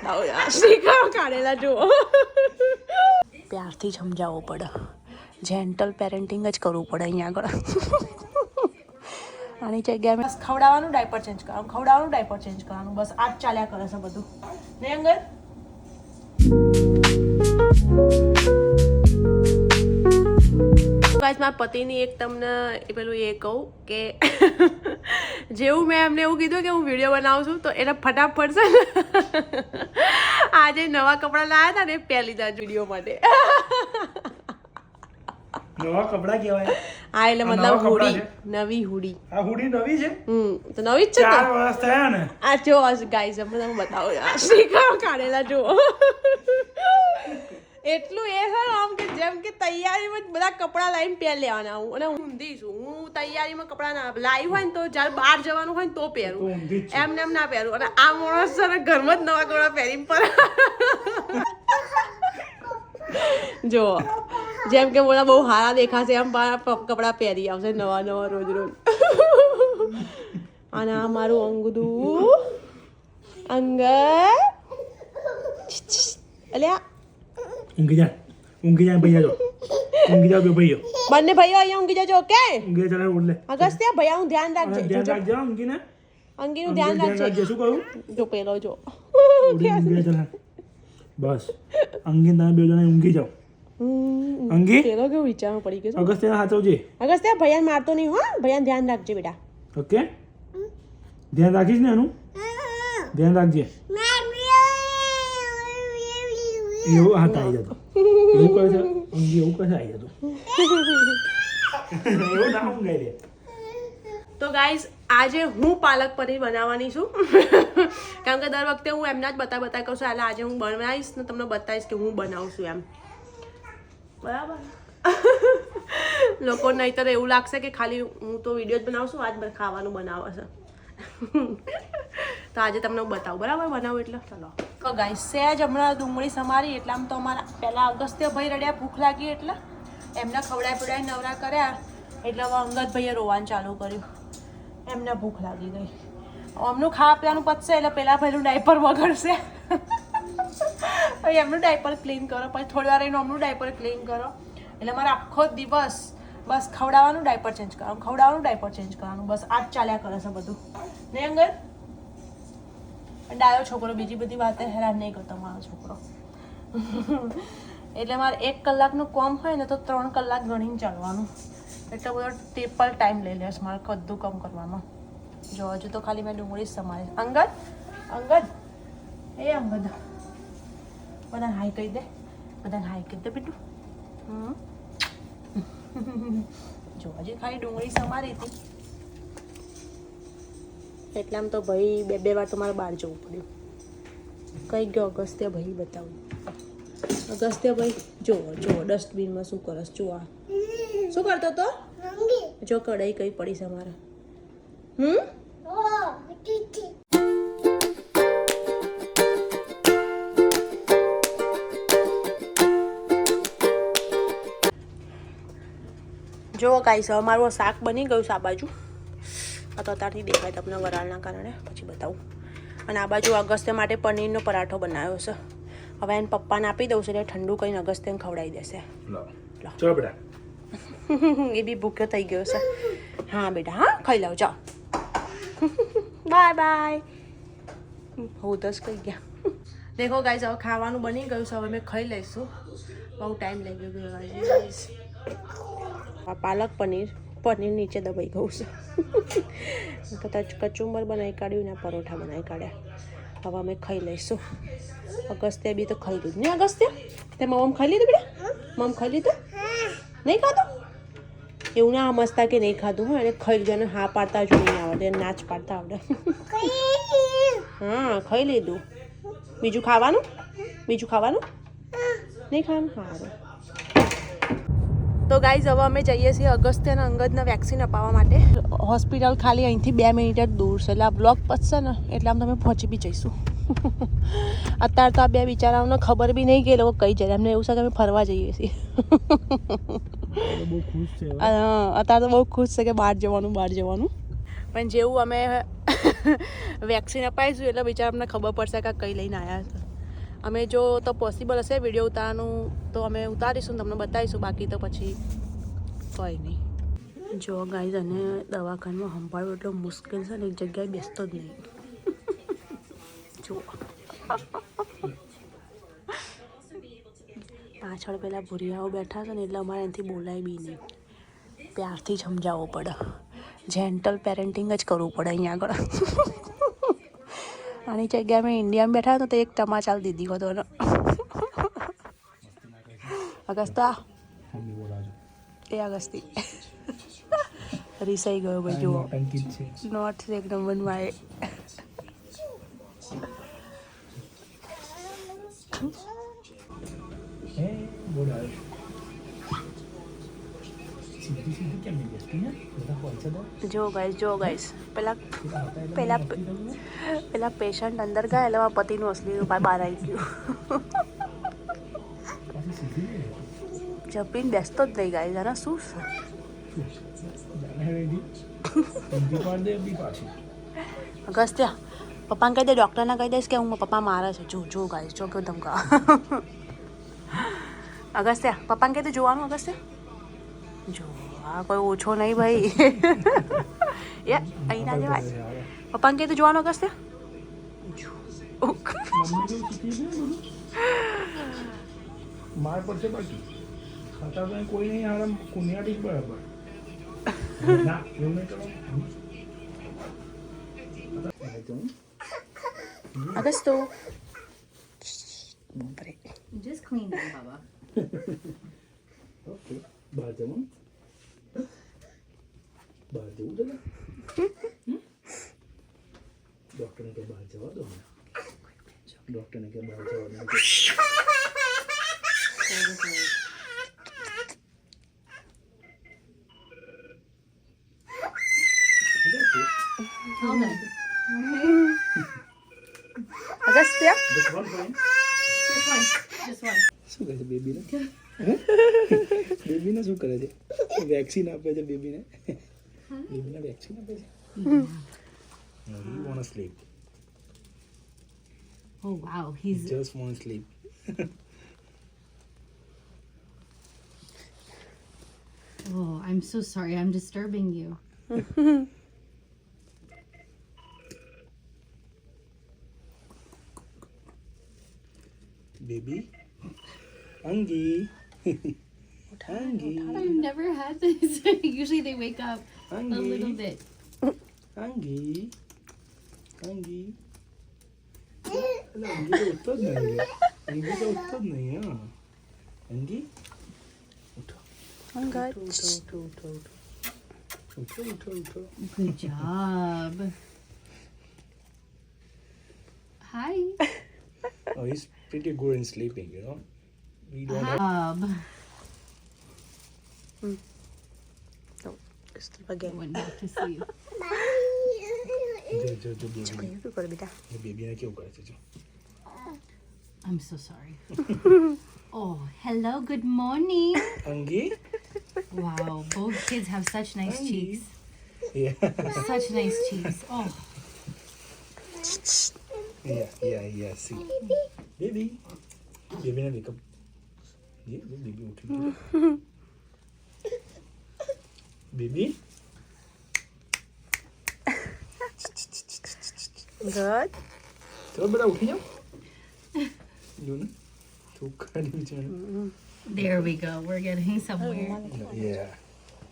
સ્ટીકરો કાઢેલા જુઓ. પ્યારથી સમજાવવું પડે, જેન્ટલ પેરેન્ટિંગ જ કરવું પડે અહીંયા આગળ. આની જગ્યાએ બસ ખવડાવવાનું, ડાયપર ચેન્જ કરવાનું, બસ આ જ ચાલ્યા કરે છે બધું. નહીં અંગર? મારા પતિની એક તમને પેલું એ કહું કે જેવું મેં એમને એવું કીધું કે હું વિડીયો બનાવું છું તો એને ફટાફટ છે ને આજે નવા કપડાં લાવ્યા હતા ને પહેરી લીધા વિડીયો માટે. નવા કપડા કહેવાય હા, એટલે મતલબ હુડી, નવી હુડી. આ હુડી નવી છે? તો નવી જ છે. 4 વર્ષ થયા ને. આ જો ગાઈસ તમને હું બતાવું, સ્ટીકરો કાઢેલા જુઓ. એટલું એ છે આમ કે જેમ કે તૈયારીમાં બધા કપડાં લાવીને પહેરી લેવાના. હું અને ઊંધી છું, હું તૈયારીમાં કપડાં ના લાવી હોય ને તો જ્યારે બહાર જવાનું હોય ને તો પહેરું, એમને એમ ના પહેરું. અને આ માણસ છે ને ઘરમાં જ નવા કપડાં પહેરીને પર જો જેમ કે બોલા બહુ સારા દેખાશે એમ કપડાં પહેરી આવશે નવા નવા રોજ રોજ. અને આ મારું અંગદું અંગર અલ્યા ઊંઘી જા ભૈયા જો. ઊંઘી જા ભૈયો. બંને ભાઈઓ અહીંયા ઊંઘી જજો. ઓકે, ઊંઘી જા ઉડલે. અગસ્ત્યા ભૈયાનું ધ્યાન રાખજે. ધ્યાન રાખજો ઊંઘીને. અંગીનું ધ્યાન રાખજે. શું કહું? જો પેલો જો. બસ અંગી તમે બે જણા ઊંઘી જાઓ. અંગી પેલો કેવું વિચારમાં પડી ગયો. અગસ્ત્યા સાચવજે. અગસ્ત્યા ભૈયાને મારતો નહીં હો. ભૈયાને ધ્યાન રાખજે બેટા. ઓકે, ધ્યાન રાખીશ ને એનું? ધ્યાન રાખજે. એવું હાથ આવી જતો. એવું કહે છે અંગી, એવું કહે આવી જતો. એવું ના ઊંઘાઈ દે. તો ગાઈઝ આજે હું પાલક પનીર બનાવવાની છું. કારણ કે દર વખતે હું એમના જ બતા કરું છું. એટલે આજે હું બનાવીશ ને તમને બતાવીશ કે હું બનાવું છું એમ. બરાબર. લોકો નહીંતર એવું લાગશે કે ખાલી હું તો વિડીયો જ બનાવું છું, આજ ખાવાનું બનાવે છે. તો આજે તમને હું બતાવું. બરાબર બનાવું એટલે ચલો. તો ગાઈસ સહેજ હમણાં ડુંગળી સમારી એટલે આમ તો અમારા પહેલાં અગસ્ત્ય ભાઈ રડ્યા, ભૂખ લાગી એટલે એમને ખવડાવી પીવડાવી નવરા કર્યા એટલે હવે અંગદ ભાઈએ રોવાનું ચાલુ કર્યું. એમને ભૂખ લાગી ગઈ. અમનું ખાવા પીવાનું પતશે એટલે પેલા ભાઈનું ડાયપર વગડશે. પછી એમનું ડાયપર ક્લીન કરો, પછી થોડી વાર એનું અમનું ડાયપર ક્લીન કરો. એટલે મારે આખો દિવસ બસ ખવડાવવાનું, ડાયપર ચેન્જ કરવાનું, બસ આ જ ચાલ્યા કરે છે બધું. નહીં અંગર? ડાયો છોકરો, બીજી બધી વાતે હેરાન નહીં કરતો મારો છોકરો. એટલે મારે 1 કલાકનું કામ હોય ને તો 3 કલાક ગણીને ચાલવાનું. એટલો બધો ટેપલ ટાઈમ લઈ લેશ મારે બધું કામ કરવામાં. જો હજુ તો ખાલી મેં ડુંગળી જ સમારી. અંગદ એ અંગદ બધાને હાઈ કહી દે, બેટું. જો હજી ખાલી ડુંગળી સમારી હતી એટલે આમ તો ભાઈ બે વાર તો મારે બહાર જવું પડ્યું. કઈ ગયો અગસ્ત્ય ભાઈ? બતાવું અગસ્ત્ય ભાઈ. જો ડસ્ટબિનમાં શું કરસ? જો આ શું કરતો તો? જો કઢાઈ કઈ પડી છે મારે. જો કાંઈ છે અમારું શાક બની ગયું છે આ બાજુ. આ તો અત્યારથી દેખાય તમને વરાળના કારણે, પછી બતાવું. અને આ બાજુ અગસ્ત્ય માટે પનીરનો પરાઠો બનાવ્યો છે. હવે એને પપ્પાને આપી દઉં છું એટલે ઠંડુ કરીને અગસ્ત્યને ખવડાવી દેશે. ચલો બેટા. એ બી ભૂખ્યો થઈ ગયો છે. હા બેટા, હા ખાઈ લઉં. જાઓ, બાય બાય. હું 10 કહી ગયા. દેખો ગાઈસ હવે ખાવાનું બની ગયું છે. હવે મેં ખાઈ લઈશું. બહુ ટાઈમ લઈ ગયો ગાઈસ. આ પાલક પનીર નીચે દબાઈ ગયું છે. કદાચ કચુંબર બનાવી કાઢ્યું ને પરોઠા બનાવી કાઢ્યા. હવે અમે ખાઈ લઈશું. અગસ્ત્ય બી તો ખાઈ લીધું ને? અગસ્ત્ય તે મમ ખાઈ લીધું બેટા? મમ ખાઈ લીધું? નહીં ખાધું? એવું ના સમજતા કે નહીં ખાધું હોય એને ખાઈ લીધું. અને હા પાડતા જ નહીં આવડે, નાચ પાડતા આવડે. હા ખાઈ લીધું. બીજું ખાવાનું નહીં ખાવાનું? સારું. તો ગાઈઝ હવે અમે જઈએ છીએ અગસ્ત્ય અને અંગદના વેક્સિન અપાવવા માટે. હોસ્પિટલ ખાલી અહીંથી 2 મિનિટ જ દૂર છે. એટલે આ બ્લોગ પતશે ને એટલે આમ તમે પહોંચી બી જઈશું. અત્યારે તો આ બે બિચારાઓને ખબર બી નહીં કે એ લોકો કઈ જાય. એમને એવું છે કે અમે ફરવા જઈએ છીએ. અત્યારે તો બહુ ખુશ છે કે બહાર જવાનું. પણ જેવું અમે વેક્સિન અપાવીશું એટલે બિચારા અમને ખબર પડશે કે કઈ લઈને આવ્યા છે. અમે જો તો પોસિબલ હશે વિડીયો ઉતારવાનું તો અમે ઉતારીશું તમને બતાવીશું, બાકી તો પછી કોઈ નહીં. જો ગાઈઝ અને દવાખાનામાં સંભાળવું એટલું મુશ્કેલ છે ને, એક જગ્યાએ બેસતો જ નહીં. જો પાછળ પેલા ભૂરિયાઓ બેઠા છે ને એટલે અમારે એનાથી બોલાય બી નહીં, પ્યારથી સમજાવવો પડે, જેન્ટલ પેરેન્ટિંગ જ કરવું પડે અહીંયા આગળ. આની જગ્યાએ મેં ઇન્ડિયામાં બેઠા હતા તો એક ટમાચાલ દીધી હતો ને. અગસ્તા એ અગસ્તી રીસાઈ ગયો ભાઈ. જુઓ નોટ એક નંબરમાં એ. જો ગાઈસ પેલા પેશન્ટ અંદર ગયા એટલે મારા પતિનું અસલી રૂપ બહાર આવી ગયું. જપીને બેસતો જ નહીં ગાઈસ. આના શું છે? અગસ્ત્યા પપ્પાને કહી દે, ડૉક્ટરને કહી દઈશ કે હું પપ્પા મારે છે. જો ગાઈસ, જો કેવું ધમકા. અગસ્ત્યા પપ્પાને કહી દે જોવાનું. અગસ્ત્યા જો આ કોઈ ઓછો નહીં ભાઈ. એ અહીં ના જવાય. પપ્પાને કહી દે જોવાનું. અગસ્ત્યા માર પડશે બાકી ખાતા તો કોઈ નહીં. આરામ કુનિયાટી જ બરાબર. ના એવું નહીં કરો. અગસ્તો Just clean them, Baba. Okay બહાર જવું. બહાર જવું છે ને ડૉક્ટરને કે બહાર જવા દો. ડૉક્ટરને કે બહાર જવા દો. All done. અગસ્ત્યા Just one point. Just one. શું કહે છે બેબીને? બેબીને શું કરે છે? વેક્સિન આપે છે બેબીને. બેબીને વેક્સિન આપે છે. No, he wanna sleep. Oh wow, he's Just wanna sleep. Oh, I'm so sorry. I'm disturbing you. Baby. Angie. Angie. I've never had this. Usually they wake up a little Angie. bit. Angie. Angie. અલા, અંગી તો ઉઠતો જ નહીં. અંગી તો ઉઠતો જ નહીં. હા અંગી ઉઠો. ઉઠો ઉઠો. Good job. Hi. Oh, he's pretty good in sleeping, you know. We don't have. Still again. Went back to sleep. જો બેબી. શું કરે બેટા? બેબીને કેવું કરે છે જો. I'm so sorry. Oh, hello. Good morning. અંગી. Wow, both kids have such nice Hi. cheeks. Yeah. Such nice cheeks. Oh, Yeah. See. Baby. બેબીને wake up. Baby ઉઠી ગઈ. બેબી. Good. ચલો બેટા ઉઠી જાઓ. જો ને થૂક કાઢ્યું છે એને. there we go. We're getting somewhere. Yeah.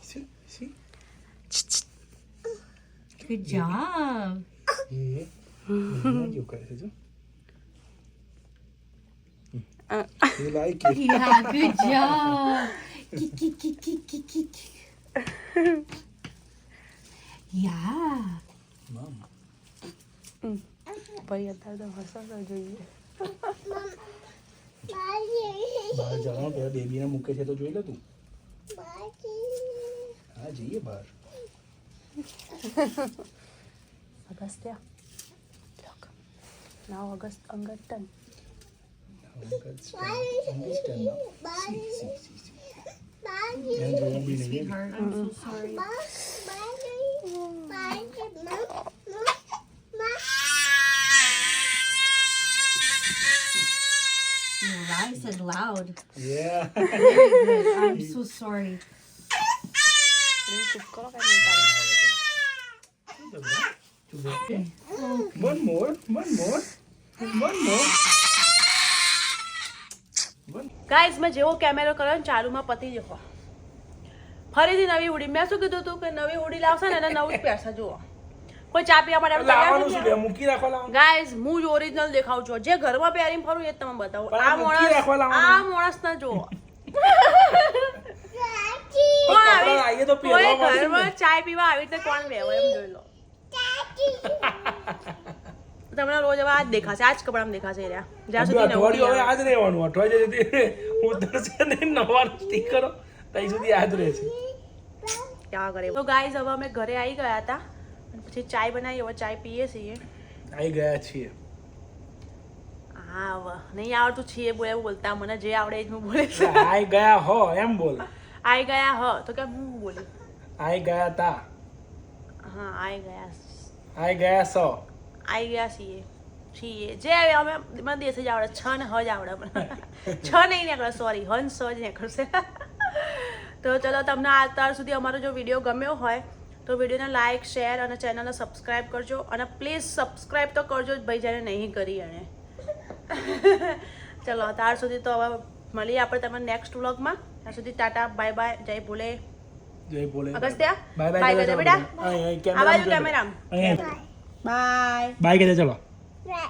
See? Good job. Yeah. કેવું કરે છે જો. You like it? Yeah, good job. Kick. Yeah. Mom. ભાઈ અત્યારે તો હસવા જોઈએ. બહાર જવાનું પેલા બેબીને મૂકે છે તો જોઈ લે તું. હા જઈએ બહાર. Agastya. Look. Now Augustan. Understand now. See. And don't be negative. Sweetheart, I'm so sorry. Your rice is loud. Yeah. Very good. I'm so sorry. ચૂપ કરો કઈ નહીં તારી. One more. ગાઈઝ મેં જેવો કેમેરો કર્યો ને ચાલુમાં પતી જવો ફરીથી નવી ઉડી મેં શું કીધું તું કે નવી ઉડી લાવશે ને એટલે નવું જ પહેરશે જુઓ કોઈ ચા પીવા માટે લાવવાનું શું લે મૂકી રાખવા લાવવાનું ગાઈઝ હું જ ઓરિજિનલ દેખાઉં છું જે ઘરમાં પહેરીને ફરું એ જ તમે બતાવો પણ આ આ મૂકી રાખવા માણસ લાવવાનું. આ માણસ ના જુઓ કપડાં આવીએ તો કોઈ પહેરવા મળશે ને. ઘરમાં ચાય પીવા આવી રીતે કોણ બેહો એમ જોઈ લો તમને રોજ હવે આ જ દેખાશે આ જ કપડામાં દેખાશે એ રહ્યા જ્યાં સુધી નવું અઠવાડિયું હવે નહીં આવે. આજ રહેવાનું અઠવાડિયે ઉતરશે ને નવાનું સ્ટીકરો ત્યાં સુધી યાદ રહે છે ક્યાં કરે તો ગાઈઝ હવે અમે ઘરે આવી ગયા હતા અને પછી ચાય બનાવી હવે ચાય પીએ છીએ આવી ગયા છીએ હા હવે નહીં આવડતું છીએ બોલે એવું બોલતા મને જે આવડે એ જ હું બોલે છે આવી ગયા હો એમ બોલ આવી ગયા હ તો કે હું બોલી આવી ગયા તા હા આવી ગયા આવી ગયા સો આવી ગયા છીએ જે અમે મને દેશ જ આવડે છ ને હ જ આવડે મને છ નહીં નીકળે સોરી હંસ જ નીકળશે તો ચલો તમને અત્યાર સુધી અમારો જો વિડીયો ગમ્યો હોય તો વિડીયોને લાઇક શેર અને ચેનલને સબસ્ક્રાઈબ કરજો અને પ્લીઝ સબસ્ક્રાઈબ તો કરજો જ ભાઈ જ્યારે નહીં કરી એને ચલો ત્યાર સુધી તો હવે મળીએ આપણે તમને નેક્સ્ટ વ્લોગમાં ત્યાં સુધી ટાટા બાય બાય જય ભોલે જય બોલે અગસ્ત્યા બાય બાય બાય કહી દે બેટા અહીં આ બાજુ કેમેરામાં અહીંયા બાય બાય કહી દે ચલો બાય